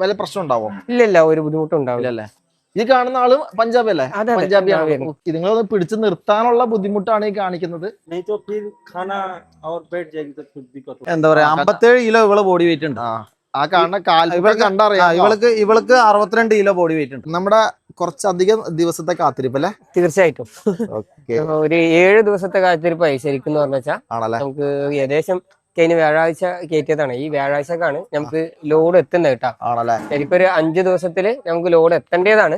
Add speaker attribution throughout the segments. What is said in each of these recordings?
Speaker 1: വല്ല പ്രശ്നം ഉണ്ടാവോ?
Speaker 2: ഇല്ല, ഒരു ബുദ്ധിമുട്ടുണ്ടാവില്ല.
Speaker 1: ഈ കാണുന്ന ആള് പഞ്ചാബി അല്ലേ? പഞ്ചാബിയാണ്. നിങ്ങളൊന്ന് പിടിച്ചു നിർത്താനുള്ള ബുദ്ധിമുട്ടാണ് ഈ കാണിക്കുന്നത്.
Speaker 3: എന്താ പറയാ 57 കിലോ ഇവളെ ബോഡി വെയിറ്റ് ഉണ്ട്.
Speaker 1: ആ കാണുന്ന കാൽപ്പ കണ്ടറിയാം.
Speaker 3: ഇവൾക്ക് 62 കിലോ ബോഡി വെയിറ്റ് ഉണ്ട്.
Speaker 1: നമ്മുടെ കുറച്ചധികം ദിവസത്തെ കാത്തിരിപ്പ് അല്ലേ?
Speaker 2: തീർച്ചയായിട്ടും ഒരു 7 ദിവസത്തെ കാത്തിരിപ്പായി ശരിക്കും പറഞ്ഞാൽ.
Speaker 1: ആണല്ലേ?
Speaker 2: നമുക്ക് ഏകദേശം കഴിഞ്ഞ വ്യാഴാഴ്ച കയറ്റിയതാണ്. ഈ വ്യാഴാഴ്ചക്കാണ് നമുക്ക് ലോഡ് എത്തുന്നത് കേട്ടോ.
Speaker 1: ആണല്ലേ?
Speaker 2: ശരിക്കും ഒരു 5 ദിവസത്തില് നമുക്ക് ലോഡ് എത്തേണ്ടതാണ്.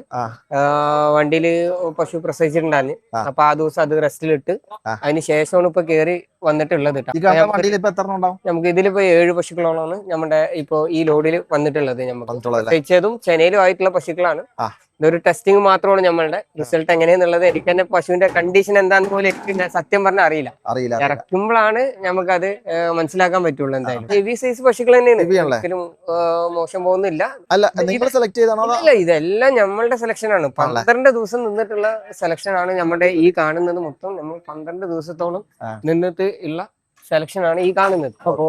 Speaker 2: വണ്ടിയില് പശു പ്രസവിച്ചിട്ടുണ്ടായിരുന്നു. അപ്പൊ ആ ദിവസം അത് റെസ്റ്റിലിട്ട് അതിന് ശേഷമാണ് ഇപ്പൊ കേറി വന്നിട്ടുള്ളത്. നമുക്ക് ഇതിലിപ്പോ 7 പശുക്കളോളാണ് നമ്മുടെ ഇപ്പൊ ഈ ലോഡിൽ വന്നിട്ടുള്ളത്. നമുക്ക് പ്രസവിച്ചതും ചെനയിലും ആയിട്ടുള്ള പശുക്കളാണ്. ഇതൊരു ടെസ്റ്റിംഗ് മാത്രമാണ് നമ്മളുടെ. റിസൾട്ട് എങ്ങനെയാന്നുള്ളത് എനിക്ക് തന്നെ പശുവിന്റെ കണ്ടീഷൻ എന്താന്ന് പോലെ എനിക്ക് സത്യം പറഞ്ഞാൽ അറിയില്ല. ഇറക്കുമ്പോഴാണ് നമുക്കത് മനസ്സിലാക്കാൻ പറ്റുള്ളൂ. എന്തായാലും ഹെവി സൈസ് പശുക്കൾ തന്നെയാണ്. ഒരിക്കലും മോശം പോകുന്നില്ല. ഇല്ല, ഇതെല്ലാം നമ്മളുടെ സെലക്ഷൻ ആണ്. 12 ദിവസം നിന്നിട്ടുള്ള സെലക്ഷൻ ആണ് നമ്മുടെ ഈ കാണുന്നത്. മൊത്തം നമ്മൾ 12 ദിവസത്തോളം നിന്നിട്ട് ഉള്ള സെലക്ഷൻ ആണ് ഈ കാണുന്നത്. അപ്പോ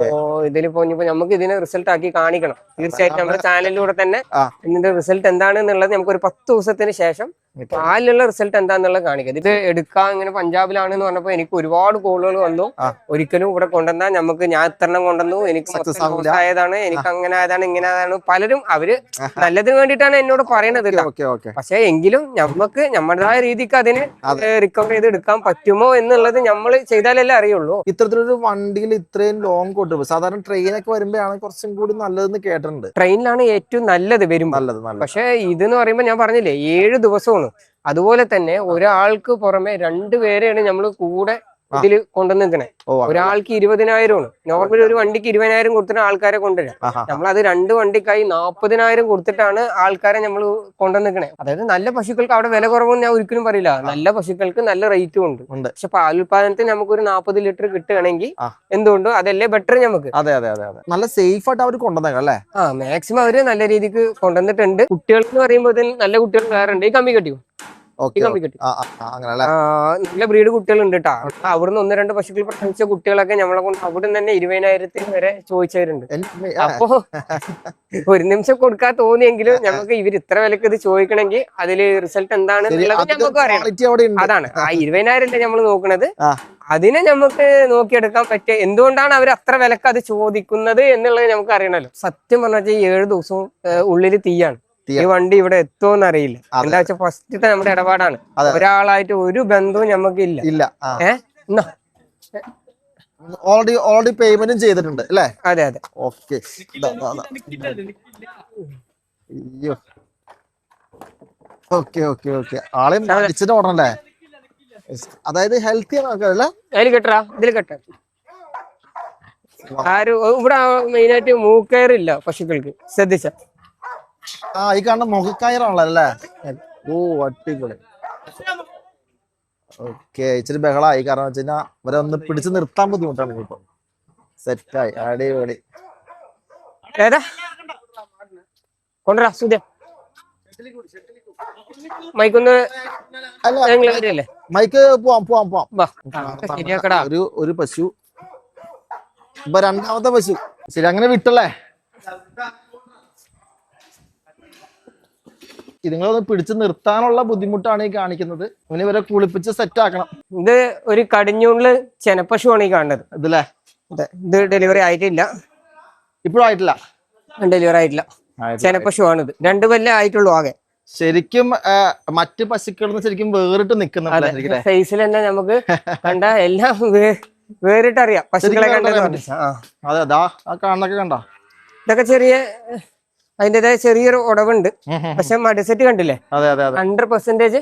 Speaker 2: ഇതിലിപ്പോ നമുക്ക് ഇതിനെ റിസൾട്ട് ആക്കി കാണിക്കണം. തീർച്ചയായിട്ടും നമ്മുടെ ചാനലിലൂടെ തന്നെ ഇതിന്റെ റിസൾട്ട് എന്താണെന്നുള്ളത് നമുക്ക് ഒരു 10 ദിവസത്തിന് ശേഷം പാലിലുള്ള റിസൾട്ട് എന്താന്നുള്ളത് കാണിക്കാം. ഇത് എടുക്കാൻ ഇങ്ങനെ പഞ്ചാബിലാണെന്ന് പറഞ്ഞപ്പോ എനിക്ക് ഒരുപാട് കോളുകൾ വന്നു. ഒരിക്കലും ഇവിടെ കൊണ്ടുവന്നാൽ നമുക്ക് ഞാൻ ഇത്രണ്ണം കൊണ്ടുവന്നു, എനിക്ക് ആയതാണ്, എനിക്ക് അങ്ങനെ ആയതാണ്, ഇങ്ങനെ ആയതാണ്. പലരും അവര് നല്ലതിന് വേണ്ടിയിട്ടാണ് എന്നോട് പറയണത്. പക്ഷെ എങ്കിലും നമുക്ക് നമ്മുടേതായ രീതിക്ക് അതിന് റിക്കവർ ചെയ്ത് എടുക്കാൻ പറ്റുമോ എന്നുള്ളത് നമ്മൾ ചെയ്താലല്ലേ അറിയുള്ളൂ.
Speaker 1: ഇത്തരത്തിലൊരു വണ്ടിയിൽ ഇത്രയും ലോങ് കൊണ്ടുപോകും. സാധാരണ ട്രെയിനൊക്കെ വരുമ്പോഴാണ് കുറച്ചും കൂടി നല്ലതെന്ന് കേട്ടിട്ടുണ്ട്.
Speaker 2: ട്രെയിനിലാണ് ഏറ്റവും നല്ലത് വരും. പക്ഷെ ഇതെന്ന് പറയുമ്പോൾ ഞാൻ പറഞ്ഞില്ലേ 7 ദിവസമാണ്. അതുപോലെ തന്നെ ഒരാൾക്ക് പുറമെ 2 പേരെയാണ് നമ്മൾ കൂടെ ഇതിൽ കൊണ്ടുവന്നിരിക്കണേ. ഒരാൾക്ക് 20,000 നോർമലി ഒരു വണ്ടിക്ക് 20,000 കൊടുത്തിട്ട് ആൾക്കാരെ കൊണ്ടുവരാം. നമ്മളത് 2 വണ്ടിക്കായി 40,000 കൊടുത്തിട്ടാണ് ആൾക്കാരെ നമ്മൾ കൊണ്ടുവന്നിരിക്കണേ. അതായത് നല്ല പശുക്കൾക്ക് അവിടെ വില കുറവെന്ന് ഞാൻ ഒരിക്കലും പറയില്ല. നല്ല പശുക്കൾക്ക് നല്ല റേറ്റും ഉണ്ട്. പക്ഷെ പാലുൽപാദനത്തിന് നമുക്കൊരു 40 ലിറ്റർ കിട്ടുകയാണെങ്കിൽ എന്തുകൊണ്ടും അതല്ലേ ബെറ്റർ നമുക്ക്.
Speaker 1: നല്ല സേഫ് ആയിട്ട് അവർ കൊണ്ടുവന്നേക്കാം അല്ലേ?
Speaker 2: മാക്സിമം അവര് നല്ല രീതിക്ക് കൊണ്ടുവന്നിട്ടുണ്ട്. കുട്ടികൾ എന്ന് പറയുമ്പോൾ നല്ല കുട്ടികൾ വേറെ ഉണ്ട്. ഈ കമ്പി കെട്ടിയോ? നല്ല ബ്രീഡ് കുട്ടികളുണ്ട് കേട്ടോ. അവിടുന്ന് 1-2 പശുക്കൾ പ്രസവിച്ച കുട്ടികളൊക്കെ നമ്മളെ കൊണ്ട് അവിടെ തന്നെ 20,000 വരെ ചോദിച്ചവരുണ്ട്. അപ്പോ ഒരു നിമിഷം കൊടുക്കാൻ തോന്നിയെങ്കിലും നമുക്ക് ഇവർ ഇത്ര വിലക്ക് ഇത് ചോദിക്കണമെങ്കിൽ അതില് റിസൾട്ട് എന്താണെന്നുള്ളത് നമുക്ക് അറിയാം. അതാണ് ആ 20,000 നമ്മൾ നോക്കുന്നത്. അതിനെ നമുക്ക് നോക്കിയെടുക്കാൻ പറ്റിയ എന്തുകൊണ്ടാണ് അവർ അത്ര വിലക്ക് അത് ചോദിക്കുന്നത് എന്നുള്ളത് നമുക്ക് അറിയണല്ലോ. സത്യം പറഞ്ഞാൽ 7 ദിവസവും ഉള്ളിൽ തീയാണ്. ഈ വണ്ടി ഇവിടെ എത്തുമോന്ന് അറിയില്ല. എന്താ വെച്ചാൽ ഫസ്റ്റത്തെ നമ്മുടെ ഇടപാടാണ്. ഒരാളായിട്ട് ഒരു ബന്ധവും നമുക്ക് ഇല്ല.
Speaker 1: ഓൾറെഡി പേയ്മെന്റും ചെയ്തിട്ടുണ്ട് അല്ലേ?
Speaker 2: അതെ.
Speaker 1: ഓക്കെ. ആളെ അടിച്ചിട്ട് ഓടണല്ലേ? അതായത് ഹെൽത്തി ആണ്.
Speaker 2: അതിൽ കെട്ടാ ഇതിൽ കെട്ടാ. ആരും ഇവിടെ മെയിനായിട്ട് മൂക്കയറില്ല പശുക്കൾക്ക്. ശ്രദ്ധിച്ച
Speaker 1: ഈ കാണുന്ന മുഖക്കയറാണല്ലേ? ഓ അടിപൊളി. ഓക്കെ, ഇച്ചിരി ബഹളായി. കാരണം വെച്ച് കഴിഞ്ഞാൽ ഇവരെ ഒന്ന് പിടിച്ചു നിർത്താൻ ബുദ്ധിമുട്ടാണ്. ഇപ്പൊ സെറ്റായി. അടിപൊളി.
Speaker 2: ഏതാ കൊണ്ടുവരാ സുധ മൈക്കൊന്ന്
Speaker 1: മൈക്ക് പോവാം. ഒരു പശു ഇപ്പൊ 2ാമത്തെ പശു. ശരി, അങ്ങനെ വിട്ടല്ലേ? ഇതുങ്ങളൊന്ന് പിടിച്ചു നിർത്താനുള്ള ബുദ്ധിമുട്ടാണ് ഈ കാണിക്കുന്നത്. ഇവനെ ഇവരെ കുളിപ്പിച്ച് സെറ്റ് ആക്കണം.
Speaker 2: ഇത് ഒരു കടിഞ്ഞൂണില് ചെനപ്പശുവാണ് ഈ കാണുന്നത്.
Speaker 1: ഇതല്ലേ?
Speaker 2: ഇത് ഡെലിവറി ആയിട്ടില്ല.
Speaker 1: ഇപ്പോഴും ആയിട്ടില്ല.
Speaker 2: ഡെലിവറി ആയിട്ടില്ല. ചെനപ്പശുവാണിത്. 2 കൊല്ലം ആയിട്ടുള്ളൂ ആകെ.
Speaker 1: ശരിക്കും മറ്റു പശുക്കളിൽ ശരിക്കും വേറിട്ട് നിൽക്കുന്ന
Speaker 2: സൈസിൽ തന്നെ നമുക്ക് കണ്ട എല്ലാം വേറിട്ട് അറിയാം. പശുക്കളെ
Speaker 1: കണ്ട
Speaker 2: ഇതൊക്കെ ചെറിയ അതിന്റേതായ ചെറിയൊരു ഉടവുണ്ട്. പക്ഷെ മടിസെറ്റ് കണ്ടില്ലേ? 100%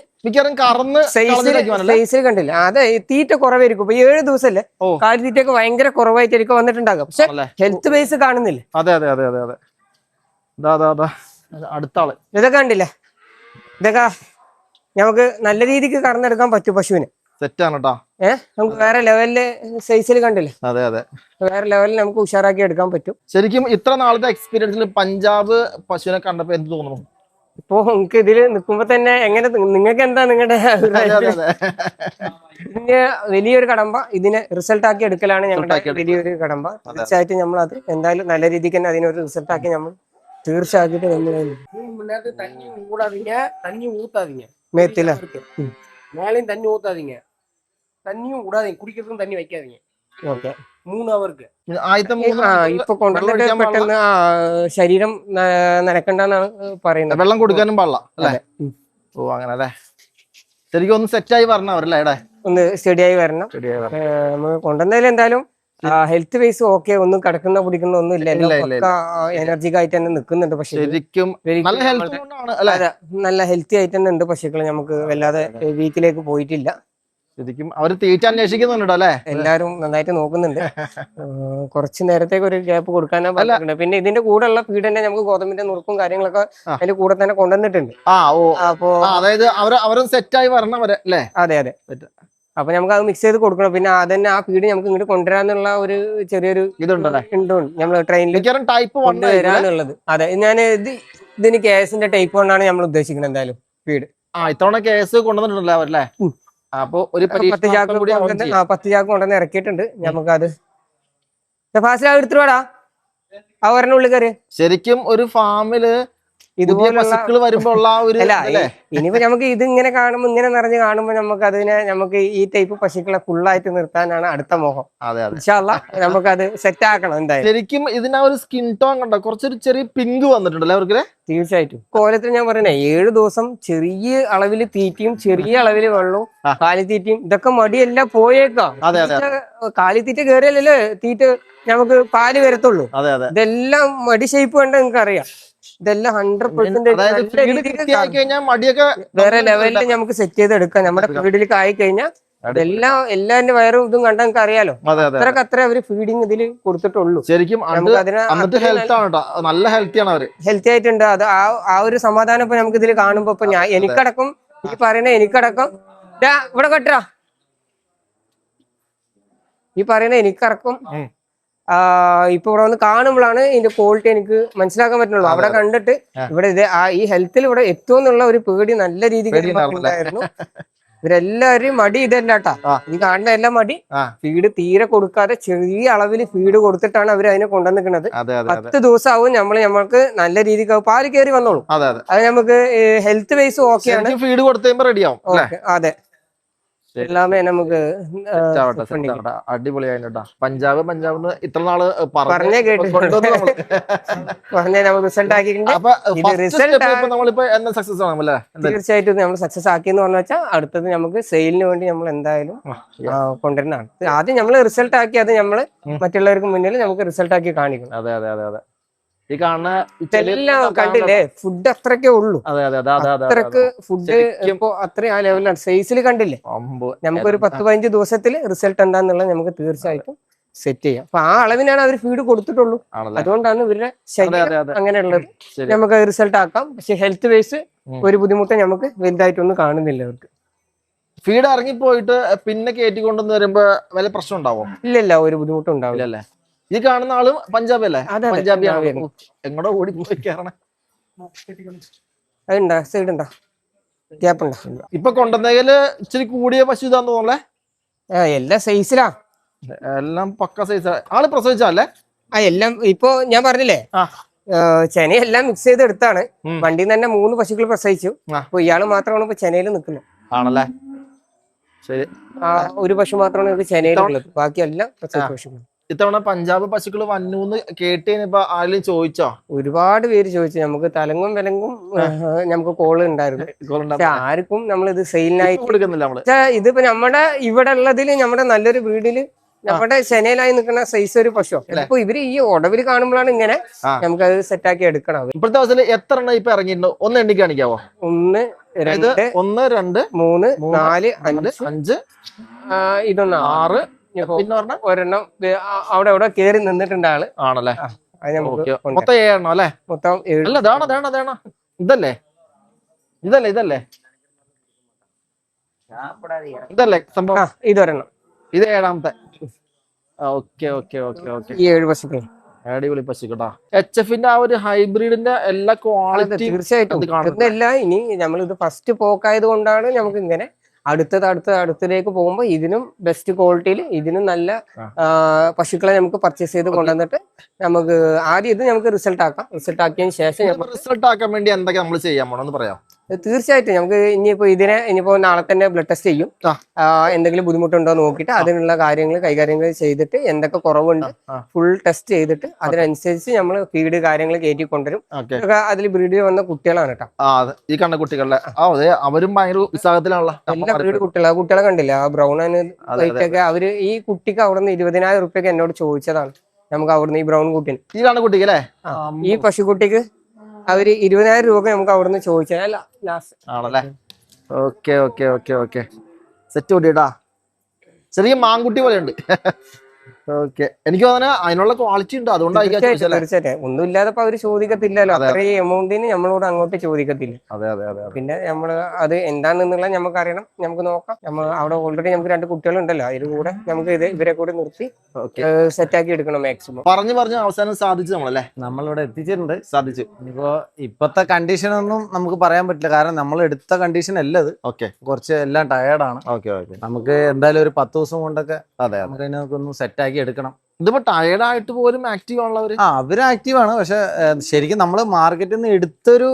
Speaker 2: സൈസിൽ കണ്ടില്ല. അതെ, തീറ്റ കുറവായിരിക്കും. ഇപ്പൊ 7 ദിവസമല്ലേ, കാലിത്തീറ്റൊക്കെ ഭയങ്കര കുറവായിട്ടായിരിക്കും വന്നിട്ടുണ്ടാകും. പക്ഷെ ഹെൽത്ത് ബേസ് കാണുന്നില്ല.
Speaker 1: അടുത്താള്
Speaker 2: ഇതൊക്കെ കണ്ടില്ലേ? ഇതൊക്കെ നമുക്ക് നല്ല രീതിക്ക് കറന്നെടുക്കാൻ പറ്റും പശുവിന്.
Speaker 1: സെറ്റാണ് കേട്ടോ.
Speaker 2: നമുക്ക് വേറെ ലെവലില് സൈസിൽ കണ്ടില്ലേ?
Speaker 1: അതെ.
Speaker 2: വേറെ ലെവലിൽ നമുക്ക് ഉഷാറാക്കി എടുക്കാൻ പറ്റും.
Speaker 1: ശരിക്കും ഇത്ര നാളത്തെ എക്സ്പീരിയൻസിൽ പഞ്ചാബ് പശുവിനെ കണ്ടപ്പോ എന്ത് തോന്നുന്നു?
Speaker 2: ഇപ്പൊ നമുക്ക് ഇതില് നിൽക്കുമ്പോ തന്നെ എങ്ങനെ, നിങ്ങൾക്ക് എന്താ നിങ്ങളുടെ ഇതിന് വലിയൊരു കടമ്പ ഇതിനെ റിസൾട്ട് ആക്കി എടുക്കലാണ് ഞങ്ങളുടെ വലിയൊരു കടമ്പ. തീർച്ചയായിട്ടും നമ്മൾ അത് എന്തായാലും നല്ല രീതിക്ക് തന്നെ അതിനൊരു റിസൾട്ട് ആക്കി നമ്മൾ തീർച്ചയായിട്ടും നമ്മൾ
Speaker 4: நேரத்துக்கு தண்ணி ஊடாதீங்க, தண்ணி ஊத்தாதீங்க.
Speaker 2: മേത്തില്ല
Speaker 4: மேலையும் தண்ணி ஊத்தாதீங்க, தண்ணியும் விடாதீங்க, குடிக்கிறதுக்கும் தண்ணி வைக்காதீங்க.
Speaker 2: ഓക്കെ
Speaker 4: 3 ഹവർക്ക്.
Speaker 1: ആദ്യത്തെ 3
Speaker 2: ഇപ്പൊ കൊണ്ടുവന്നിട്ട് പെട്ടെന്ന് ശരീരം നനക്കണ്ടെന്നാണ് പറയുന്നത്.
Speaker 1: വെള്ളം കൊടുക്കാനും പാടില്ല അല്ലേ? ഓ അങ്ങനെ അല്ലേ. ശരിക്കും ഒന്ന് സെറ്റായി പറഞ്ഞവരല്ലേ ഇവിടെ
Speaker 2: ഒന്ന് സ്റ്റഡിയായി വരണം. നമ്മൾ കൊണ്ടുവന്നതിൽ എന്തായാലും ഹെൽത്ത് വൈസ് ഓക്കെ, ഒന്നും കിടക്കുന്ന പിടിക്കുന്ന ഒന്നും ഇല്ല, എനർജിക് ആയിട്ട് തന്നെ നിൽക്കുന്നുണ്ട്. പക്ഷെ
Speaker 1: ശരിക്കും
Speaker 2: നല്ല ഹെൽത്തി ആയിട്ട് തന്നെ ഉണ്ട് പശുക്കൾ. നമുക്ക് വല്ലാതെ വീക്കിലേക്ക് പോയിട്ടില്ല.
Speaker 1: ശരിക്കും അവര് തീറ്റ അന്വേഷിക്കുന്നുണ്ടോ അല്ലെ?
Speaker 2: എല്ലാരും നന്നായിട്ട് നോക്കുന്നുണ്ട്. കുറച്ച് നേരത്തേക്ക് ഒരു ഗ്യാപ്പ് കൊടുക്കാനാ പറഞ്ഞിട്ടുണ്ട്. പിന്നെ ഇതിന്റെ കൂടെ ഉള്ള ഫീഡ് തന്നെ നമുക്ക് ഗോതമ്പിന്റെ നുറുക്കും കാര്യങ്ങളൊക്കെ അതിന്റെ കൂടെ തന്നെ കൊണ്ടുവന്നിട്ടുണ്ട്.
Speaker 1: അപ്പോ അതായത് അവരും സെറ്റായി വരണവരെ അല്ലേ?
Speaker 2: അതെ അതെ. അപ്പൊ നമുക്ക് അത് മിക്സ് ചെയ്ത് കൊടുക്കണം. പിന്നെ അതന്നെ ആ ഫീഡ് നമുക്ക് ഇങ്ങോട്ട് കൊണ്ടുവരാന്നുള്ള ഒരു ചെറിയൊരു
Speaker 1: ഇതുണ്ട്
Speaker 2: നമ്മള് ട്രെയിനിൽ
Speaker 1: ടൈപ്പ്
Speaker 2: കൊണ്ടുവരാനുള്ളത്. അതെ, ഞാൻ ഇതിന് കേസിന്റെ ടൈപ്പ് കൊണ്ടാണ് നമ്മൾ ഉദ്ദേശിക്കുന്നത്. എന്തായാലും ഫീഡ്
Speaker 1: ഇത്തവണ കേസ് കൊണ്ടുവന്നിട്ടുണ്ടല്ലോ അവരല്ലേ? അപ്പൊ ഒരു
Speaker 2: 10 ചാക്ക് കൊണ്ടുവന്ന് ഇറക്കിയിട്ടുണ്ട്. നമുക്കത് ഫാസ്റ്റ് എടുത്തിട്ട് ആ ഒരെണ്ണുള്ളിൽ കയറി.
Speaker 1: ശരിക്കും ഒരു ഫാമില് ഇതുപോലെ വരുമ്പോ
Speaker 2: ഇനിയിപ്പോ നമുക്ക് ഇത് ഇങ്ങനെ കാണുമ്പോ, ഇങ്ങനെ നിറഞ്ഞ് കാണുമ്പോ നമുക്ക് ഈ ടൈപ്പ് പശുക്കളെ ഫുള്ളായിട്ട് നിർത്താനാണ് അടുത്ത മോഹം. നമുക്കത് സെറ്റ് ആക്കണം എന്തായാലും.
Speaker 1: ശരിക്കും ഇതിനാ ഒരു സ്കിൻ ടോൺ കണ്ടോ, കുറച്ചൊരു ചെറിയ പിങ്ക് വന്നിട്ടുണ്ടല്ലേ അവർക്ക്?
Speaker 2: തീർച്ചയായിട്ടും. കോലത്തിൽ ഞാൻ പറഞ്ഞേ 7 ദിവസം ചെറിയ അളവിൽ തീറ്റയും ചെറിയ അളവിൽ വെള്ളവും കാലിത്തീറ്റയും ഇതൊക്കെ മടിയെല്ലാം പോയേക്കാം. കാലിത്തീറ്റ കയറിയല്ലേ തീറ്റ നമുക്ക് പാല് വരത്തുള്ളൂ. ഇതെല്ലാം മടി ഷേപ്പ് കണ്ട നിങ്ങൾക്ക് അറിയാം. ഇതെല്ലാം 100% വേറെ ലെവലിൽ നമുക്ക് സെറ്റ് ചെയ്ത് എടുക്കാം. നമ്മുടെ ഫീഡിലേക്ക് ആയി കഴിഞ്ഞാൽ എല്ലാന്റെ വയറും ഇതും കണ്ടാൽ നിങ്ങൾക്ക് അറിയാലോ. അത്ര അവര് ഫീഡിങ് ഇതിൽ കൊടുത്തിട്ടുള്ളൂ.
Speaker 1: ശരിക്കും നല്ല
Speaker 2: ഹെൽത്തി ആയിട്ടുണ്ട്. അത് ആ ഒരു സമാധാനം ഇപ്പൊ നമുക്ക് ഇതിൽ കാണുമ്പോ ഇപ്പൊ എനിക്കടക്കം ഈ പറയുന്ന ഇവിടെ കെട്ടാ ഈ പറയുന്ന എനിക്കടക്കം ഇപ്പൊ ഇവിടെ വന്ന് കാണുമ്പോഴാണ് ഇതിന്റെ ക്വാളിറ്റി എനിക്ക് മനസ്സിലാക്കാൻ പറ്റുള്ളൂ. അവിടെ കണ്ടിട്ട് ഇവിടെ ഈ ഹെൽത്തിൽ ഇവിടെ എത്തുമെന്നുള്ള ഒരു പേടി നല്ല രീതിക്ക് ഉണ്ടായിരുന്നു. ഇവരെല്ലാവരും മടി ഇതല്ലാട്ടാ, ഈ കാണുന്ന എല്ലാം മടി. ഫീഡ് തീരെ കൊടുക്കാതെ ചെറിയ അളവിൽ ഫീഡ് കൊടുത്തിട്ടാണ് അവർ അതിനെ കൊണ്ടുവന്നിരിക്കുന്നത്. 10 ദിവസമാവും നമ്മൾക്ക് നല്ല രീതിക്ക് പാല് കയറി വന്നോളൂ. അത് നമുക്ക് ഹെൽത്ത് വൈസ് ഓക്കെയാണ്.
Speaker 1: ഫീഡ് കൊടുത്തുമ്പോ റെഡിയാവും.
Speaker 2: അതെ, എല്ലാമേ നമുക്ക്
Speaker 1: അടിപൊളിയായിട്ടാ. പഞ്ചാബ് ഇത്ര നാള്
Speaker 2: പറഞ്ഞേ കേട്ട് പറഞ്ഞേ നമുക്ക് റിസൾട്ട് ആക്കിയിട്ടുണ്ട്. തീർച്ചയായിട്ടും നമ്മൾ സക്സസ് ആക്കിയെന്ന് പറഞ്ഞു വെച്ചാൽ അടുത്തത് നമുക്ക് സെയിലിന് വേണ്ടി നമ്മൾ എന്തായാലും കൊണ്ടുവരുന്നതാണ്. ആദ്യം നമ്മൾ റിസൾട്ട് ആക്കി അത് നമ്മൾ മറ്റുള്ളവർക്ക് മുന്നിൽ നമുക്ക് റിസൾട്ട് ആക്കി കാണിക്കണം.
Speaker 1: അതെ അതെ അതെ അതെ. ഈ കാണുന്ന
Speaker 2: ഇതെല്ലാം കണ്ടില്ലേ, ഫുഡ് അത്രക്കേ ഉള്ളൂ. അത്രക്ക് ഫുഡ് ഇപ്പൊ അത്രയും ആ ലെവലിലാണ്. സൈസിൽ കണ്ടില്ലേ, നമുക്കൊരു 10-15 ദിവസത്തിൽ റിസൾട്ട് എന്താന്നുള്ളത് നമുക്ക് തീർച്ചയായിട്ടും സെറ്റ് ചെയ്യാം. അപ്പൊ ആ അളവിനാണ് അവർ ഫീഡ് കൊടുത്തിട്ടുള്ളൂ. അതുകൊണ്ടാണ് ഇവരുടെ ശരീരം അങ്ങനെയുള്ളത്. നമുക്ക് റിസൾട്ട് ആക്കാം. പക്ഷെ ഹെൽത്ത് വൈസ് ഒരു ബുദ്ധിമുട്ട് നമുക്ക് വലുതായിട്ടൊന്നും കാണുന്നില്ല അവർക്ക്.
Speaker 1: ഫീഡ് ഇറങ്ങിപ്പോയിട്ട് പിന്നെ കയറ്റിക്കൊണ്ടെന്ന് വരുമ്പോ വല്ല പ്രശ്നം ഉണ്ടാവോ?
Speaker 2: ഇല്ല, ഒരു ബുദ്ധിമുട്ടും ഉണ്ടാവില്ല അല്ലേ.
Speaker 1: ഈ കാണുന്ന ആളും പഞ്ചാബി അല്ലേ? പഞ്ചാബിയാണ്. എങ്ങോട്ടോ ഓടി പോയി കയറണേ.
Speaker 2: അതുണ്ടാ സൈഡ് ഉണ്ടാ ഗ്യാപ്പ് ഉണ്ടാ?
Speaker 1: ഇപ്പൊ കൊണ്ടുവന്നേല് ഇച്ചിരി കൂടിയ പശു ഇതാന്ന് തോന്നല്ലേ?
Speaker 2: എല്ലാ സൈസിലാ,
Speaker 1: എല്ലാം പക്ക സൈസ്. ആള് പ്രസവിച്ചല്ലേ?
Speaker 2: എല്ലാം ഇപ്പൊ ഞാൻ പറഞ്ഞില്ലേ, ചെനയെല്ലാം മിക്സ് ചെയ്ത് എടുത്താണ്. വണ്ടിയിൽ തന്നെ 3 പശുക്കൾ പ്രസവിച്ചു. അപ്പൊ ഇയാള് മാത്രമാണ് ഇപ്പൊ ചെനയിൽ നിൽക്കുന്നത്.
Speaker 1: ആണല്ലേ? ശരി.
Speaker 2: ഒരു പശു മാത്രമാണ് ചെനയിലുള്ളത്, ബാക്കിയെല്ലാം പ്രസവിച്ച പശുക്കൾ.
Speaker 1: ഇത്തവണ പഞ്ചാബ് പശുക്കൾ വന്നൂന്ന് കേട്ടേനിപ്പോ ആരെങ്കിലും ചോദിച്ചോ?
Speaker 2: ഒരുപാട് പേര് ചോദിച്ചു. നമുക്ക് തലങ്ങും വിലങ്ങും നമുക്ക് കോള് ഉണ്ടായിരുന്നു. ആർക്കും നമ്മളിത് സെയിലിനായി കൊടുക്കുന്നില്ല. ഇതിപ്പോ നമ്മുടെ ഇവിടെ ഉള്ളതില് നമ്മുടെ നല്ലൊരു വീടില് നമ്മുടെ ചെനയിലായി നിൽക്കുന്ന സൈസ് ഒരു പശു. ഇപ്പൊ ഇവര് ഈ ഒടവില് കാണുമ്പോഴാണ് ഇങ്ങനെ നമുക്കത് സെറ്റാക്കി എടുക്കണം.
Speaker 1: ഇപ്പോഴത്തെ അവസ്ഥയിൽ എത്ര എണ്ണം ഇപ്പൊ ഇറങ്ങിയിട്ടുണ്ടോ? ഒന്ന് എണ്ണി കാണിക്കാവോ?
Speaker 2: 1 2 3 4 5 ഇതൊന്ന് 6. പിന്നെ ഒരെണ്ണം അവിടെ എവിടെ കേറി നിന്നിട്ടുണ്ട് ആള്.
Speaker 1: ആണല്ലേ? മൊത്തം 7 എണ്ണം അല്ലേ?
Speaker 2: മൊത്തം 7.
Speaker 1: ഇതല്ലേ ഇതല്ലേ സംഭവം?
Speaker 2: ഇതൊരെണ്ണം.
Speaker 1: ഇത് 7ാമത്തെ. Okay okay okay okay.
Speaker 2: ഈ 7 പശുക്കൾ
Speaker 1: അടിപൊളി പശു കേട്ടോ. HF-ന്റെ ആ ഒരു ഹൈബ്രിഡിന്റെ എല്ലാ ക്വാളിറ്റി
Speaker 2: തീർച്ചയായിട്ടും. ഇനി നമ്മൾ ഇത് ഫസ്റ്റ് പോക്കായത് കൊണ്ടാണ് നമുക്ക് ഇങ്ങനെ അടുത്തതിലേക്ക് പോകുമ്പോൾ ഇതിനും ബെസ്റ്റ് ക്വാളിറ്റിയിൽ ഇതിനും നല്ല പശുക്കളെ നമുക്ക് പർച്ചേസ് ചെയ്ത് കൊണ്ടുവന്നിട്ട് നമുക്ക് ആദ്യം ഇത് നമുക്ക് റിസൾട്ട് ആക്കിയതിന് ശേഷം
Speaker 1: റിസൾട്ട് ആക്കാൻ വേണ്ടി എന്തൊക്കെ നമ്മൾ ചെയ്യാൻ പോണെന്ന് പറയാം.
Speaker 2: തീർച്ചയായിട്ടും നമുക്ക് ഇനിയിപ്പോ നാളെ തന്നെ ബ്ലഡ് ടെസ്റ്റ് ചെയ്യും. എന്തെങ്കിലും ബുദ്ധിമുട്ടുണ്ടോ നോക്കിയിട്ട് അതിനുള്ള കൈകാര്യങ്ങൾ ചെയ്തിട്ട് എന്തൊക്കെ കുറവുണ്ട് ഫുൾ ടെസ്റ്റ് ചെയ്തിട്ട് അതിനനുസരിച്ച് നമ്മൾ ഫീഡ് കാര്യങ്ങൾ കയറ്റി കൊണ്ടുവരും. അതിൽ ബ്രീഡ് വന്ന കുട്ടികളാണ് കേട്ടോ
Speaker 1: ഈ കണ്ട കുട്ടികളുടെ. അതെ, അവരും ഭയങ്കര ഉത്സാഹത്തിലാണല്ലോ.
Speaker 2: എല്ലാ ബ്രീഡ് കുട്ടികളെ കണ്ടില്ല ആ ബ്രൗൺ ഒക്കെ അവര് ഈ കുട്ടിക്ക് അവിടെ നിന്ന് 20,000 റുപ്യൊക്കെ എന്നോട് ചോദിച്ചതാണ്. നമുക്ക് അവിടുന്ന് ഈ ബ്രൗൺ കുട്ടിന്
Speaker 1: ഈ കാണുന്ന കുട്ടിക്കല്ലേ
Speaker 2: ഈ പശുക്കുട്ടിക്ക് അവര് 20,000 രൂപ നമുക്ക് അവിടുന്ന് ചോദിച്ചാൽ ലാസ്റ്റ്
Speaker 1: ആണല്ലേ. Okay okay okay okay set കൂട്ടിട്ടാ ചെറിയ മാങ്കുട്ടി പോലെ ഉണ്ട്. ഓക്കെ, എനിക്ക് തോന്നുന്നു അതിനുള്ള ക്വാളിറ്റി ഉണ്ട്, അതുകൊണ്ടായിരിക്കും.
Speaker 2: തീർച്ചയായിട്ടും ഒന്നും ഇല്ലാതപ്പോ അവര് ചോദിക്കത്തില്ലല്ലോ. അത്രയും എമൗണ്ടിന് നമ്മളോട് അങ്ങോട്ട് ചോദിക്കത്തില്ല.
Speaker 1: അതെ അതെ അതെ.
Speaker 2: പിന്നെ നമ്മള് അത് എന്താണെന്നുള്ള നമുക്ക് അറിയണം, നമുക്ക് നോക്കാം. നമ്മൾ അവിടെ ഓൾറെഡി നമുക്ക് 2 കുട്ടികളുണ്ടല്ലോ, അതിൽ കൂടെ നമുക്ക് ഇവരെ കൂടെ നിർത്തി സെറ്റാക്കി എടുക്കണം മാക്സിമം.
Speaker 1: പറഞ്ഞു അവസാനം സാധിച്ചു നമ്മളല്ലേ.
Speaker 3: നമ്മളിവിടെ എത്തിച്ചിട്ടുണ്ട്,
Speaker 1: സാധിച്ചു.
Speaker 3: ഇനിയിപ്പോ ഇപ്പത്തെ കണ്ടീഷൻ ഒന്നും നമുക്ക് പറയാൻ പറ്റില്ല, കാരണം നമ്മൾ എടുത്ത കണ്ടീഷൻ അല്ല ഇത്.
Speaker 1: ഓക്കെ,
Speaker 3: കുറച്ച് എല്ലാം ടയേർഡാണ്.
Speaker 1: Okay okay.
Speaker 3: നമുക്ക് എന്തായാലും ഒരു 10 ദിവസം കൊണ്ടൊക്കെ
Speaker 1: അതെ
Speaker 3: നമുക്ക് അതിനൊക്കെ സെറ്റാക്കി എടുക്കണം.
Speaker 1: ഇതിപ്പോ ടയേർഡായിട്ട് പോലും ആക്റ്റീവ് ആണുള്ളവര്.
Speaker 3: അവര് ആക്റ്റീവ് ആണ്, പക്ഷെ ശരിക്കും നമ്മള് മാർക്കറ്റിൽ നിന്ന് എടുത്തൊരു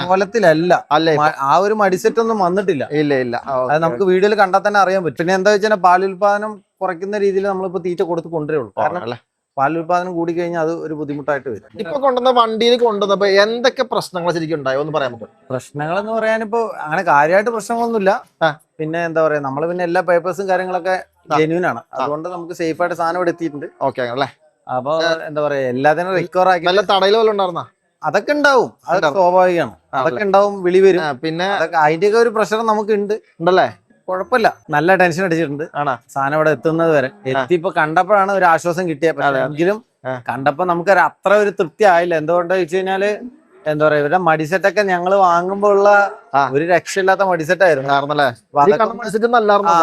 Speaker 3: കോലത്തിലല്ല അല്ലേ, ആ ഒരു മടിസെറ്റ് ഒന്നും വന്നിട്ടില്ല.
Speaker 1: ഇല്ല ഇല്ല,
Speaker 3: അത് നമുക്ക് വീഡിയോയിൽ കണ്ടാൽ തന്നെ അറിയാൻ പറ്റും. പിന്നെ എന്താ വെച്ചാൽ പാലുൽപാദനം കുറയ്ക്കുന്ന രീതിയിൽ നമ്മളിപ്പോ തീറ്റ കൊടുത്ത് കൊണ്ടുവരുള്ളൂ. കാരണം പാലുൽപാദനം കൂടി കഴിഞ്ഞാൽ അത് ഒരു ബുദ്ധിമുട്ടായിട്ട് വരും.
Speaker 1: ഇപ്പൊ കൊണ്ടുവന്ന വണ്ടിയിൽ കൊണ്ടുവന്നപ്പോ എന്തൊക്കെ പ്രശ്നങ്ങൾ ശരിക്കും ഉണ്ടായോ എന്ന് പറയാൻ പറ്റും?
Speaker 3: പ്രശ്നങ്ങൾ എന്ന് പറയാനിപ്പോ അങ്ങനെ കാര്യമായിട്ട് പ്രശ്നങ്ങളൊന്നുമില്ല. പിന്നെ എന്താ പറയാ, നമ്മള് പിന്നെ എല്ലാ പേപ്പേഴ്സും കാര്യങ്ങളൊക്കെ ജെന്യൂൻ ആണ്, അതുകൊണ്ട് നമുക്ക് സേഫ് ആയിട്ട് സാധനം ഇവിടെ എത്തിയിട്ടുണ്ട്.
Speaker 1: ഓക്കെ അല്ലേ.
Speaker 3: അപ്പൊ എന്താ പറയാ, എല്ലാത്തിനും റിക്കവർ ആക്കി.
Speaker 1: നല്ല തടയിൽ പോലെ ഉണ്ടായിരുന്ന
Speaker 3: അതൊക്കെ ഉണ്ടാവും, അത് സ്വാഭാവികമാണ്. അതൊക്കെ ഉണ്ടാവും, വിളി വരും.
Speaker 1: പിന്നെ
Speaker 3: അതിന്റെയൊക്കെ ഒരു പ്രഷർ നമുക്ക് ഉണ്ടല്ലേ. കുഴപ്പമില്ല, നല്ല ടെൻഷൻ അടിച്ചിട്ടുണ്ട് സാധനം ഇവിടെ എത്തുന്നത് വരെ. എത്തിയപ്പോ കണ്ടപ്പോഴാണ് ഒരു ആശ്വാസം കിട്ടിയത്. എങ്കിലും കണ്ടപ്പോ നമുക്ക് അത്ര ഒരു തൃപ്തി ആയില്ല. എന്തുകൊണ്ടാ വെച്ച് കഴിഞ്ഞാല് എന്താ പറയാ, ഇവരുടെ മടിസെറ്റൊക്കെ ഞങ്ങള് വാങ്ങുമ്പോ ഉള്ള ഒരു രക്ഷയില്ലാത്ത മടിസെറ്റായിരുന്നു.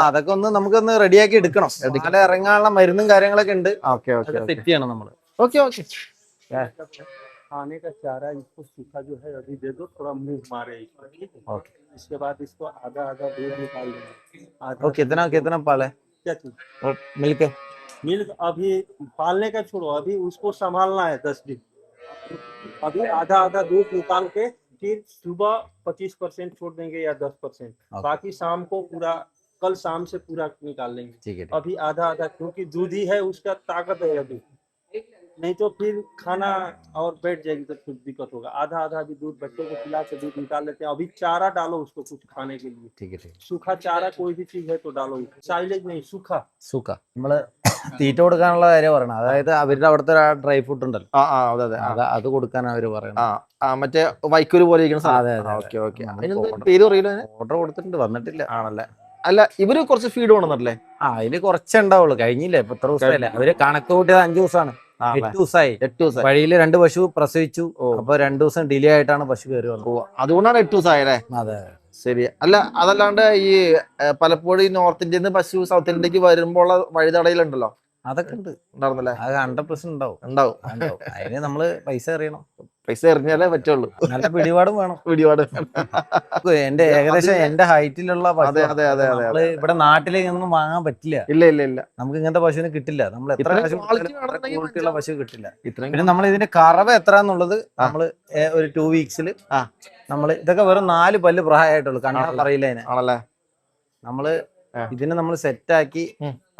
Speaker 3: അതൊക്കെ ഒന്ന് നമുക്കൊന്ന് റെഡിയാക്കി എടുക്കണം. ഇറങ്ങാനുള്ള മരുന്നും കാര്യങ്ങളൊക്കെ ഉണ്ട്, സെറ്റ് ചെയ്യണം നമ്മള്.
Speaker 1: Okay okay.
Speaker 5: खाने का चारा इसको सूखा जो है अभी दे दो, थोड़ा मुंह मारे इसको, ठीक है। इसके बाद इसको आधा दूध निकाल देंगे।
Speaker 3: कितना पाल है?
Speaker 5: क्या चीज?
Speaker 3: मिल्क
Speaker 5: अभी पालने का छोड़ो, अभी उसको संभालना है 10 दिन। अभी आधा दूध निकाल के फिर सुबह 25% छोड़ देंगे या 10%, बाकी शाम को पूरा, कल शाम से पूरा निकाल लेंगे।
Speaker 3: ठीक है।
Speaker 5: अभी आधा क्योंकि दूध ही है, उसका ताकत है अभी, नहीं तो फिर खाना और बैठ जाएगी तो फिर दिक्कत होगा। आधा भी दूध बच्चों को पिला के दूध निकाल लेते हैं। अभी चारा डालो उसको कुछ खाने के लिए,
Speaker 3: ठीक है।
Speaker 5: सूखा चारा कोई भी चीज है तो डालो, साइलेज नहीं, सूखा
Speaker 3: നമ്മള് തീറ്റ കൊടുക്കാനുള്ള കാര്യം പറയണം. അതായത് അവരുടെ അവിടുത്തെ ഡ്രൈ ഫ്രൂട്ട് ഉണ്ടല്ലോ, അത് കൊടുക്കാൻ അവര് പറയണം.
Speaker 1: മറ്റേ വൈക്കൂര് പോലെ
Speaker 3: ഓർഡർ കൊടുത്തിട്ടുണ്ട്, വന്നിട്ടില്ല.
Speaker 1: ആണല്ലേ. അല്ല, ഇവര് കുറച്ച് ഫീഡ് കൊണ്ടുവന്നിട്ടില്ലേ?
Speaker 3: അതില് കുറച്ചേ ഉണ്ടാവുള്ളൂ. കഴിഞ്ഞില്ലേ, ഇപ്പൊ എത്ര ദിവസമല്ലേ അവര് കണക്ക് കൂട്ടിയത്? 5 ദിവസമാണ്. 8 ദിവസമായി.
Speaker 1: 8 ദിവസം
Speaker 3: വഴിയില് 2 പശു പ്രസവിച്ചു. അപ്പൊ 2 ദിവസം ഡിലേ ആയിട്ടാണ് പശു കയറി വന്നത്.
Speaker 1: അതുകൊണ്ടാണ് 8 ദിവസം ആയല്ലേ?
Speaker 3: അതെ,
Speaker 1: ശരി. അല്ല, അതല്ലാണ്ട് ഈ പലപ്പോഴും ഈ നോർത്ത് ഇന്ത്യയിൽ നിന്ന് പശു സൗത്ത് ഇന്ത്യക്ക് വരുമ്പോൾ വഴിതടയിലുണ്ടല്ലോ,
Speaker 3: അതൊക്കെ ഉണ്ട്.
Speaker 1: ഉണ്ടായിരുന്നല്ലേ?
Speaker 3: അത് 100%
Speaker 1: ഉണ്ടാവും.
Speaker 3: അതിന് നമ്മള് പൈസ എറിയണം.
Speaker 1: പൈസ എറിഞ്ഞാലേ പറ്റുള്ളൂ.
Speaker 3: നല്ല പിടിപാടും വേണം. എന്റെ ഏകദേശം എന്റെ ഹൈറ്റിലുള്ള ഇവിടെ നാട്ടിൽ ഒന്നും വാങ്ങാൻ പറ്റില്ല.
Speaker 1: ഇല്ല.
Speaker 3: നമുക്ക് ഇങ്ങനത്തെ പശുവിന് കിട്ടില്ല. നമ്മൾ എത്ര ക്വാളിറ്റിയുള്ള പശു കിട്ടില്ല. പിന്നെ നമ്മൾ ഇതിന്റെ കറവ് എത്ര എന്നുള്ളത് നമ്മള് ഒരു 2 വീക്സില് നമ്മള് ഇതൊക്കെ വെറും 4 പല്ല് പ്രായമായിട്ടുള്ളൂ, കണ്ടാ പറയില്ല അതിനെ. നമ്മള് ഇതിനെ നമ്മൾ സെറ്റാക്കി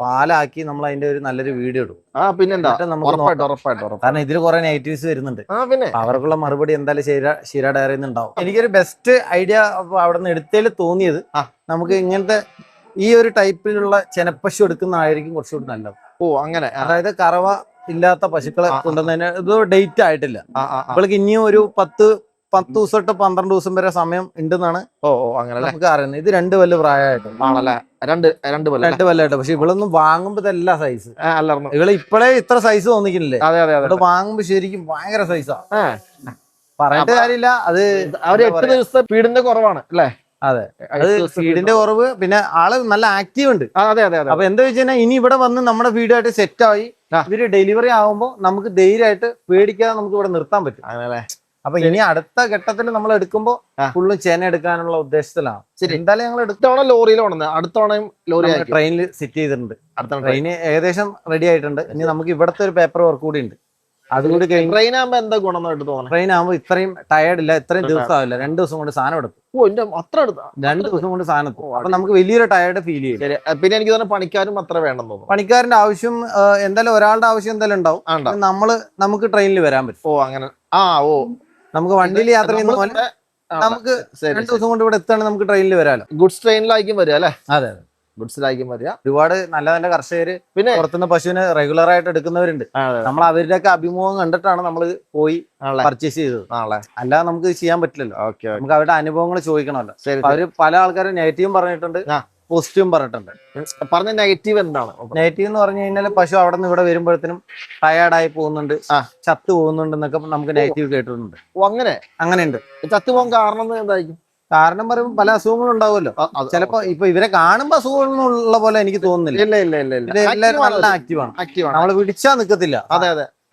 Speaker 3: പാലാക്കി നമ്മൾ അതിന്റെ ഒരു നല്ലൊരു വീഡിയോ ഇടും.
Speaker 1: പിന്നെന്താ,
Speaker 3: കാരണം ഇതിൽ കുറെ നെഗറ്റീവ്സ് വരുന്നുണ്ട്. അവർക്കുള്ള മറുപടി എന്തായാലും ഷീര ഡയറിയിൽ നിന്ന് ഉണ്ടാവും. എനിക്കൊരു ബെസ്റ്റ് ഐഡിയ അവിടെ നിന്ന് എടുത്തതിൽ തോന്നിയത്, നമുക്ക് ഇങ്ങനത്തെ ഈ ഒരു ടൈപ്പിലുള്ള ചെനപ്പശു എടുക്കുന്നതായിരിക്കും കുറച്ചുകൂടി നല്ലത്.
Speaker 1: അങ്ങനെ.
Speaker 3: അതായത് കറവ ഇല്ലാത്ത പശുക്കളെ കൊണ്ടുവന്നതിന് ഇത് ഡേറ്റ് ആയിട്ടില്ല. അവൾക്ക് ഇനിയും ഒരു 10 ദിവസം തൊട്ട് 12 ദിവസം വരെ സമയം ഉണ്ടെന്നാണ്
Speaker 1: അങ്ങനെ
Speaker 3: നമുക്ക് അറിയുന്നത്. ഇത് 2 പല്ല് പ്രായമായിട്ട്
Speaker 1: ആണല്ലേ? 2
Speaker 3: പല്ലായിട്ട്. പക്ഷെ ഇവളൊന്നും വാങ്ങുമ്പോ ഇതെല്ലാം സൈസ് ഇവള് ഇപ്പോഴേ ഇത്ര സൈസ് തോന്നിക്കുന്നില്ലേ?
Speaker 1: അത്
Speaker 3: വാങ്ങുമ്പോ ശരിക്കും ഭയങ്കര സൈസാ. പറഞ്ഞിട്ട് കാര്യമില്ല, അത്
Speaker 1: 8 ദിവസത്തെ ഫീഡിന്റെ കുറവാണ് അല്ലേ?
Speaker 3: അതെ, അത് ഫീഡിന്റെ കുറവ്. പിന്നെ ആള് നല്ല ആക്റ്റീവ് ഉണ്ട്. അപ്പൊ എന്താ വെച്ച് കഴിഞ്ഞാൽ ഇനി ഇവിടെ വന്ന് നമ്മുടെ ഫീഡായിട്ട് സെറ്റ് ആയി ഇവര് ഡെലിവറി ആകുമ്പോ നമുക്ക് ധൈര്യമായിട്ട് പേടിക്കാതെ നമുക്ക് ഇവിടെ നിർത്താൻ പറ്റും. അപ്പൊ ഇനി അടുത്ത ഘട്ടത്തിൽ നമ്മൾ എടുക്കുമ്പോൾ ഫുള്ളും ചെന എടുക്കാനുള്ള ഉദ്ദേശത്തിലാണ്.
Speaker 1: ശരി.
Speaker 3: എന്തായാലും ഞങ്ങൾ
Speaker 1: അടുത്തവണ ലോറിയിലാണ്, അടുത്തവണയും ലോറി
Speaker 3: ട്രെയിനിൽ സെറ്റ് ചെയ്തിട്ടുണ്ട്.
Speaker 1: അടുത്ത
Speaker 3: ട്രെയിന് ഏകദേശം റെഡി ആയിട്ടുണ്ട്. ഇനി നമുക്ക് ഇവിടുത്തെ ഒരു പേപ്പർ വർക്ക് കൂടി ഉണ്ട്. അതുകൂടി കഴിഞ്ഞ്
Speaker 1: ട്രെയിൻ ആകുമ്പോ എന്താ ഗുണമെന്നായിട്ട് തോന്നുന്നത്?
Speaker 3: ട്രെയിൻ ആകുമ്പോൾ ഇത്രയും ടയർഡ് ഇല്ല, ഇത്രയും ദിവസം ആവില്ല. 2 ദിവസം കൊണ്ട് സാധനം എടുക്കും.
Speaker 1: ഓ എന്റെ അത്ര അടുത്താ.
Speaker 3: 2 ദിവസം കൊണ്ട് സാധനം എത്തും. അപ്പൊ നമുക്ക് വലിയൊരു ടയർഡ് ഫീൽ ചെയ്യും.
Speaker 1: ശരി. പിന്നെ എനിക്ക് തോന്നുന്നു പണിക്കാരും അത്ര വേണ്ടെന്ന് തോന്നുന്നു.
Speaker 3: പണിക്കാരന്റെ ആവശ്യം എന്തായാലും ഒരാളുടെ ആവശ്യം എന്തായാലും ഉണ്ടാവും. നമുക്ക് ട്രെയിനിൽ വരാൻ പറ്റും.
Speaker 1: ഓ അങ്ങനെ. ഓ
Speaker 3: നമുക്ക് വണ്ടിയിൽ യാത്ര ചെയ്യുന്ന പോലെ നമുക്ക് 2 ദിവസം കൊണ്ട് ഇവിടെ എത്തുകയാണെങ്കിൽ നമുക്ക് ട്രെയിനിൽ വരാമല്ലോ.
Speaker 1: ഗുഡ്സ് ട്രെയിനിലായിരിക്കും വരിക അല്ലെ?
Speaker 3: അതെ,
Speaker 1: ഗുഡ്സിലായിരിക്കും വരിക.
Speaker 3: ഒരുപാട് നല്ല നല്ല കർഷകര് പിന്നെ പുറത്തുനിന്ന് പശുവിനെ റെഗുലർ ആയിട്ട് എടുക്കുന്നവരുണ്ട്. നമ്മൾ അവരുടെയൊക്കെ അഭിമുഖം കണ്ടിട്ടാണ് നമ്മൾ പോയി പർച്ചേസ് ചെയ്തത്. അല്ലാതെ നമുക്ക് ചെയ്യാൻ പറ്റില്ലല്ലോ. നമുക്ക് അവരുടെ അനുഭവങ്ങൾ ചോദിക്കണമല്ലോ. അവര് പല ആൾക്കാരും നെഗറ്റീവും പറഞ്ഞിട്ടുണ്ട്, പോസിറ്റീവും പറഞ്ഞിട്ടുണ്ട്.
Speaker 1: പറഞ്ഞ നെഗറ്റീവ് എന്താണ്?
Speaker 3: നെഗറ്റീവ് എന്ന് പറഞ്ഞു കഴിഞ്ഞാൽ പശു അവിടെ നിന്ന് ഇവിടെ വരുമ്പോഴത്തേനും ടയേർഡായി പോകുന്നുണ്ട്, ചത്തു പോകുന്നുണ്ട് എന്നൊക്കെ നമുക്ക് നെഗറ്റീവ് കേട്ടിട്ടുണ്ട്. അങ്ങനെയുണ്ട്.
Speaker 1: ചത്തു പോകാൻ കാരണം എന്തായിരിക്കും?
Speaker 3: കാരണം പറയുമ്പോൾ പല അസുഖങ്ങളും ഉണ്ടാവുമല്ലോ. ചിലപ്പോ ഇപ്പൊ ഇവരെ കാണുമ്പോ അസുഖങ്ങളുള്ള പോലെ എനിക്ക് തോന്നുന്നില്ല. എല്ലാവരും നല്ല ആക്റ്റീവാണ്. നമ്മള് പിടിച്ചാ നിക്കത്തില്ല.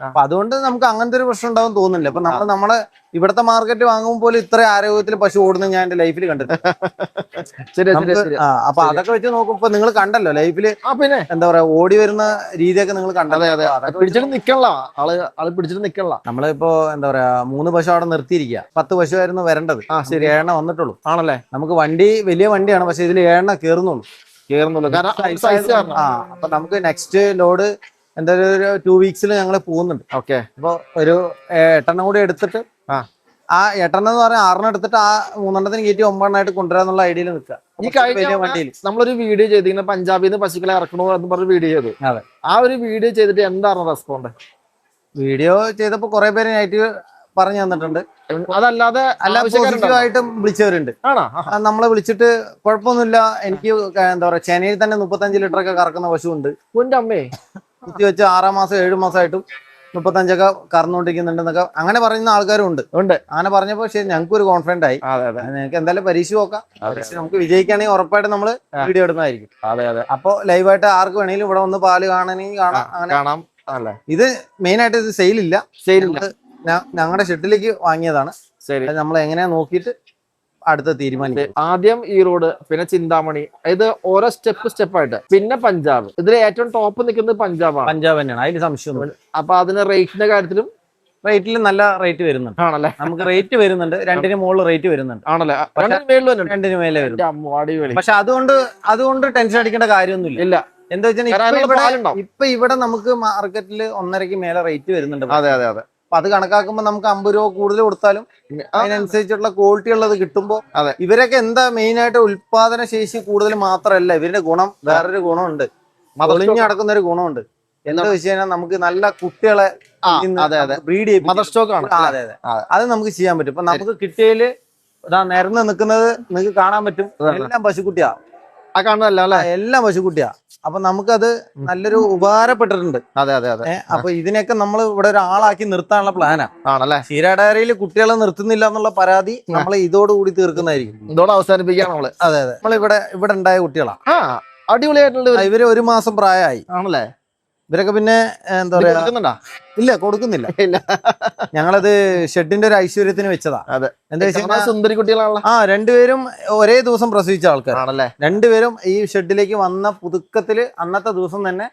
Speaker 3: അപ്പൊ അതുകൊണ്ട് നമുക്ക് അങ്ങനത്തെ ഒരു പ്രശ്നം ഉണ്ടാവും തോന്നുന്നില്ല. അപ്പൊ നമ്മളെ ഇവിടത്തെ മാർക്കറ്റ് വാങ്ങുമ്പോൾ പോലും ഇത്ര ആരോഗ്യത്തിൽ പശു ഓടുന്നത് ഞാൻ എന്റെ ലൈഫിൽ കണ്ടിട്ടുണ്ട്. അപ്പൊ അതൊക്കെ വെച്ച് നോക്കുമ്പോ നിങ്ങൾ കണ്ടല്ലോ ലൈഫില് പിന്നെ എന്താ പറയാ ഓടി വരുന്ന രീതിയൊക്കെ നിങ്ങൾ കണ്ടത്. നമ്മളിപ്പോ എന്താ പറയാ 3 പശു അവിടെ നിർത്തിയിരിക്കുക. 10 പശു ആയിരുന്നു വരേണ്ടത്. ശരി, 7 വന്നിട്ടുള്ളൂ. ആണല്ലേ? നമുക്ക് വണ്ടി വലിയ വണ്ടിയാണ്, പക്ഷെ ഇതിൽ 7 കേറുന്നുള്ളൂ. അപ്പൊ നമുക്ക് നെക്സ്റ്റ് ലോഡ് എന്തായാലും ഒരു 2 വീക്സിൽ ഞങ്ങൾ പോകുന്നുണ്ട്. അപ്പൊ ഒരു 8 കൂടി എടുത്തിട്ട് ആ 8 എന്ന് പറഞ്ഞാൽ 6 എടുത്തിട്ട് ആ 3 കയറ്റി 9 കൊണ്ടുവരാന്നുള്ള ഐഡിയയിൽ നിൽക്കുക.
Speaker 1: ഈ കഴിഞ്ഞ വണ്ടിയിൽ നമ്മളൊരു വീഡിയോ ചെയ്തിങ്ങനെ പഞ്ചാബിൽ നിന്ന് പശുക്കളെ ഇറക്കണോ എന്ന് പറഞ്ഞ വീഡിയോ ചെയ്തു. ആ ഒരു വീഡിയോ ചെയ്തിട്ട് എന്താണ് റെസ്പോണ്ട്?
Speaker 3: വീഡിയോ ചെയ്തപ്പോ കുറെ പേര് നെഗറ്റീവ് പറഞ്ഞു തന്നിട്ടുണ്ട്.
Speaker 1: അതല്ലാതെ
Speaker 3: പോസിറ്റീവായിട്ടും വിളിച്ചവരുണ്ട്. നമ്മളെ വിളിച്ചിട്ട് കുഴപ്പമൊന്നുമില്ല, എനിക്ക് എന്താ പറയാ ചെന്നൈയിൽ തന്നെ 35 ലിറ്ററൊക്കെ കറക്കുന്ന പശു ഉണ്ട്.
Speaker 1: അമ്മേ
Speaker 3: കുത്തി വെച്ച് 6 മാസം 7 മാസമായിട്ടും 35 കറന്നുകൊണ്ടിരിക്കുന്നുണ്ടെന്നൊക്കെ അങ്ങനെ പറയുന്ന ആൾക്കാരും ഉണ്ട്. അങ്ങനെ പറഞ്ഞപ്പോ ശരി, ഞങ്ങൾക്ക് ഒരു കോൺഫിഡന്റ് ആയി. നിങ്ങൾക്ക് എന്തായാലും പരീക്ഷ നോക്കാം. നമുക്ക് വിജയിക്കുകയാണെങ്കിൽ ഉറപ്പായിട്ട് നമ്മള് വീഡിയോ ഇടുന്നതായിരിക്കും. അപ്പൊ ലൈവായിട്ട് ആർക്ക് വേണമെങ്കിലും ഇവിടെ വന്ന് പാല് കാണണമെങ്കിൽ കാണാം. ഇത് മെയിൻ ആയിട്ട് ഇത് സെയിലില്ല. ഞങ്ങളുടെ ഷെഡിലേക്ക് വാങ്ങിയതാണ്. നമ്മൾ എങ്ങനെയാ നോക്കിയിട്ട് അടുത്ത തീരുമാനിക്കും.
Speaker 1: ആദ്യം ഈറോഡ്, പിന്നെ ചിന്താമണി, ഇത് ഓരോ സ്റ്റെപ്പായിട്ട്, പിന്നെ പഞ്ചാബ്. ഇതിൽ ഏറ്റവും ടോപ്പ് നിൽക്കുന്നത് പഞ്ചാബ്
Speaker 3: തന്നെയാണ്, അതിൽ സംശയമൊന്നുമില്ല.
Speaker 1: അപ്പൊ അതിന് റേറ്റിന്റെ കാര്യത്തിലും
Speaker 3: നല്ല റേറ്റ് വരുന്നുണ്ട്. ആണല്ലേ? നമുക്ക് റേറ്റ് വരുന്നുണ്ട്, 2 മുകളിൽ റേറ്റ് വരുന്നുണ്ട്. ആണല്ലേ? 2 മേലെ വരും. പക്ഷെ അതുകൊണ്ട് ടെൻഷൻ അടിക്കേണ്ട കാര്യമൊന്നുമില്ല. എന്താ വെച്ചാൽ ഇപ്പൊ ഇവിടെ നമുക്ക് മാർക്കറ്റിൽ 1.5 മേലെ റേറ്റ് വരുന്നുണ്ട്. അപ്പൊ അത് കണക്കാക്കുമ്പോ നമുക്ക് 50 രൂപ കൂടുതൽ കൊടുത്താലും അതിനനുസരിച്ചുള്ള ക്വാളിറ്റി ഉള്ളത് കിട്ടുമ്പോ ഇവരൊക്കെ എന്താ മെയിൻ ആയിട്ട് ഉൽപാദന ശേഷി കൂടുതൽ മാത്രമല്ല, ഇവരുടെ ഗുണം വേറൊരു ഗുണമുണ്ട്, ഒളിഞ്ഞു നടക്കുന്ന ഒരു ഗുണമുണ്ട്. എന്താ വെച്ച് കഴിഞ്ഞാൽ നമുക്ക് നല്ല കുട്ടികളെ ബ്രീഡ് ചെയ്യും. അത് നമുക്ക് ചെയ്യാൻ പറ്റും. ഇപ്പൊ നമുക്ക് കിട്ടിയതില് നിരന്ന് നിൽക്കുന്നത് നിങ്ങൾക്ക് കാണാൻ പറ്റും. എല്ലാം പശുക്കുട്ടിയാ. എല്ലാം പശുക്കുട്ടിയാ. അപ്പൊ നമുക്കത് നല്ലൊരു ഉപകാരപ്പെട്ടിട്ടുണ്ട്. അപ്പൊ ഇതിനൊക്കെ നമ്മൾ ഇവിടെ ഒരാളാക്കി നിർത്താനുള്ള പ്ലാനാ. ക്ഷീര ഡയറിയിൽ കുട്ടികളെ നിർത്തുന്നില്ല എന്നുള്ള പരാതി നമ്മൾ ഇതോടുകൂടി തീർക്കുന്നതായിരിക്കും.
Speaker 1: ഇതോടെ അവസാനിപ്പിക്കാം നമ്മള്.
Speaker 3: നമ്മൾ ഇവിടെ ഉണ്ടായ കുട്ടികളാ.
Speaker 1: അടിപൊളിയായിട്ടുള്ള
Speaker 3: ഇവര് 1 മാസം പ്രായമായി.
Speaker 1: ആണല്ലേ?
Speaker 3: ഇവരൊക്കെ പിന്നെ എന്താ പറയാ, ഇല്ല കൊടുക്കുന്നില്ല. ഞങ്ങളത് ഷെഡിന്റെ ഒരു ഐശ്വര്യത്തിന് വെച്ചതാ. എന്താ വെച്ചാൽ
Speaker 1: സുന്ദരി കുട്ടികളാണല്ലോ.
Speaker 3: 2 പേരും ഒരേ ദിവസം പ്രസവിച്ച ആൾക്കാരാണല്ലേ. 2 പേരും ഈ ഷെഡിലേക്ക് വന്ന പുതുക്കത്തില് അന്നത്തെ ദിവസം തന്നെ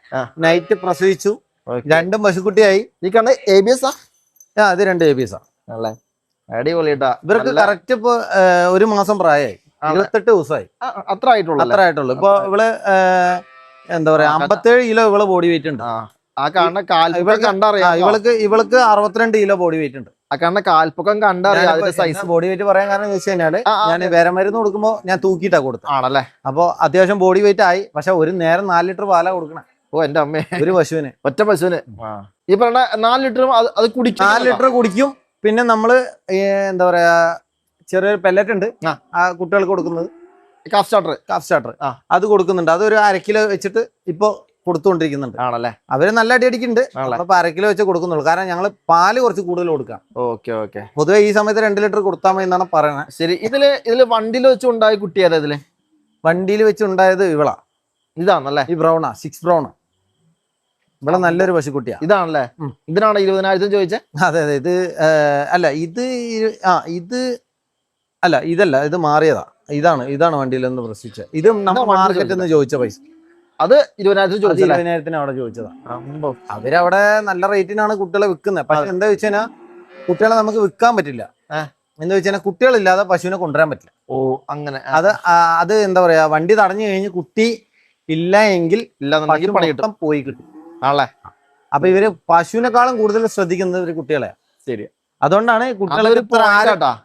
Speaker 3: നൈറ്റ് പ്രസവിച്ചു. 2 പശുക്കുട്ടിയായി.
Speaker 1: ഈ കണ്ട ABS
Speaker 3: അത് 2 ABS
Speaker 1: ആണല്ലേ? അടിപൊളിട്ടാ.
Speaker 3: ഇവർക്ക് കറക്റ്റ് ഇപ്പൊ 1 മാസം പ്രായമായി. 28 ദിവസമായി.
Speaker 1: അത്ര ആയിട്ടുള്ളൂ.
Speaker 3: ഇപ്പൊ ഇവള് എന്താ പറയാ 57 കിലോ ഇവള് ബോഡി വെയിറ്റ് ഉണ്ട്. ഇവൾക്ക് 62 കിലോ ബോഡി വെയിറ്റ് ഉണ്ട്.
Speaker 1: കാൽപ്പൊക്കം കണ്ടറിയാം.
Speaker 3: ബോഡി വെയിറ്റ് പറയാൻ കാരണം വെച്ച് കഴിഞ്ഞാല് ഞാൻ വേറെ മരുന്ന് കൊടുക്കുമ്പോ ഞാൻ തൂക്കിയിട്ടാ കൊടുത്തു.
Speaker 1: ആണല്ലേ?
Speaker 3: അപ്പൊ അത്യാവശ്യം ബോഡി വെയിറ്റ് ആയി. പക്ഷെ ഒരു നേരം 4 ലിറ്റർ പാലാ കൊടുക്കണേ.
Speaker 1: ഓ എന്റെ അമ്മേ,
Speaker 3: ഒരു പശുവിന്,
Speaker 1: ഒറ്റ പശുവിന് ഈ പറഞ്ഞ 4 ലിറ്ററും അത് കുടിക്കും.
Speaker 3: 4 ലിറ്റർ കുടിക്കും. പിന്നെ നമ്മള് എന്താ പറയാ ചെറിയൊരു പെല്ലറ്റ് ഉണ്ട് ആ കുട്ടികൾക്ക് കൊടുക്കുന്നത്, കാഫ് സ്റ്റാർട്ടർ അത് കൊടുക്കുന്നുണ്ട്. അതൊരു 1/2 കിലോ വെച്ചിട്ട് ഇപ്പൊ കൊടുത്തുകൊണ്ടിരിക്കുന്നുണ്ട്.
Speaker 1: ആണല്ലേ?
Speaker 3: അവര് നല്ല അടി അടിക്കുന്നുണ്ട്. അപ്പൊ 1/2 കിലോ വെച്ച് കൊടുക്കുന്നുള്ളൂ. കാരണം ഞങ്ങള് പാല് കുറച്ച് കൂടുതൽ കൊടുക്കാം.
Speaker 1: ഓക്കെ.
Speaker 3: പൊതുവെ ഈ സമയത്ത് 2 ലിറ്റർ കൊടുത്താൽ മതി എന്നാണ് പറയുന്നത്.
Speaker 1: ശരി. ഇതില് വണ്ടിയിൽ വെച്ച് ഉണ്ടായ കുട്ടി ഏതാ?
Speaker 3: വണ്ടിയിൽ വെച്ച് ഉണ്ടായത് ഇവളാ.
Speaker 1: ഇതാണല്ലേ?
Speaker 3: ഈ ബ്രൗണാ, 6 ബ്രൗൺ. ഇവിടെ നല്ലൊരു പശുക്കുട്ടിയാ.
Speaker 1: ഇതാണല്ലേ? ഇതിനാണ് 20,000 ചോദിച്ചേ?
Speaker 3: അതെ അതെ. ഇത് അല്ല ഇത് ഇത് അല്ല ഇതല്ല, ഇത് മാറിയതാ. ഇതാണ് വണ്ടിയിൽ നിന്ന് പ്രശ്നിച്ചത്. ഇത് നമ്മൾ മാർക്കറ്റിൽ നിന്ന് ചോദിച്ച പൈസ.
Speaker 1: അത് 20,000 ചോദിച്ചല്ലേ?
Speaker 3: 20,000 അവിടെ ചോദിച്ചതാ. അവരവിടെ നല്ല റേറ്റിനാണ് കുട്ടികളെ വിൽക്കുന്നത്. പക്ഷെ എന്താ വെച്ച് കഴിഞ്ഞാൽ കുട്ടികളെ നമുക്ക് വിൽക്കാൻ പറ്റില്ല. എന്താ വെച്ച് കഴിഞ്ഞാൽ കുട്ടികളില്ലാതെ പശുവിനെ കൊണ്ടുവരാൻ പറ്റില്ല.
Speaker 1: ഓ അങ്ങനെ.
Speaker 3: അത് എന്താ പറയാ, വണ്ടി തടഞ്ഞു കഴിഞ്ഞ് കുട്ടി ഇല്ല എങ്കിൽ
Speaker 1: പണി കിട്ടും,
Speaker 3: പോയി കിട്ടും
Speaker 1: ആണല്ലേ?
Speaker 3: അപ്പൊ ഇവര് പശുവിനെക്കാളും കൂടുതൽ ശ്രദ്ധിക്കുന്നത് ഇവര് കുട്ടികളെ.
Speaker 1: ശരി.
Speaker 3: അതുകൊണ്ടാണ് കുട്ടികളെ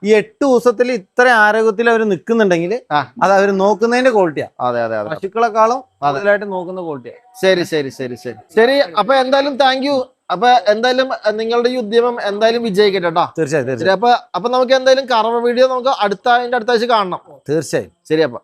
Speaker 3: ഈ 8 ദിവസത്തിൽ ഇത്ര ആരോഗ്യത്തിൽ അവർ നിൽക്കുന്നുണ്ടെങ്കിൽ അത് അവർ നോക്കുന്നതിന്റെ ക്വാളിറ്റിയാ.
Speaker 1: അതെ അതെ അതെ.
Speaker 3: പശുക്കളെക്കാളും കൂടുതലായിട്ട് നോക്കുന്ന ക്വാളിറ്റിയാ.
Speaker 1: ശരി ശരി ശരി ശരി ശരി. അപ്പൊ എന്തായാലും താങ്ക് യു. അപ്പൊ എന്തായാലും നിങ്ങളുടെ ഈ ഉദ്യമം എന്തായാലും വിജയിക്കട്ടെ കേട്ടോ.
Speaker 3: തീർച്ചയായും.
Speaker 1: അപ്പൊ നമുക്ക് എന്തായാലും കറവ വീഡിയോ നമുക്ക് അടുത്ത ആഴ്ച കാണണം.
Speaker 3: തീർച്ചയായും.
Speaker 1: ശരി. അപ്പൊ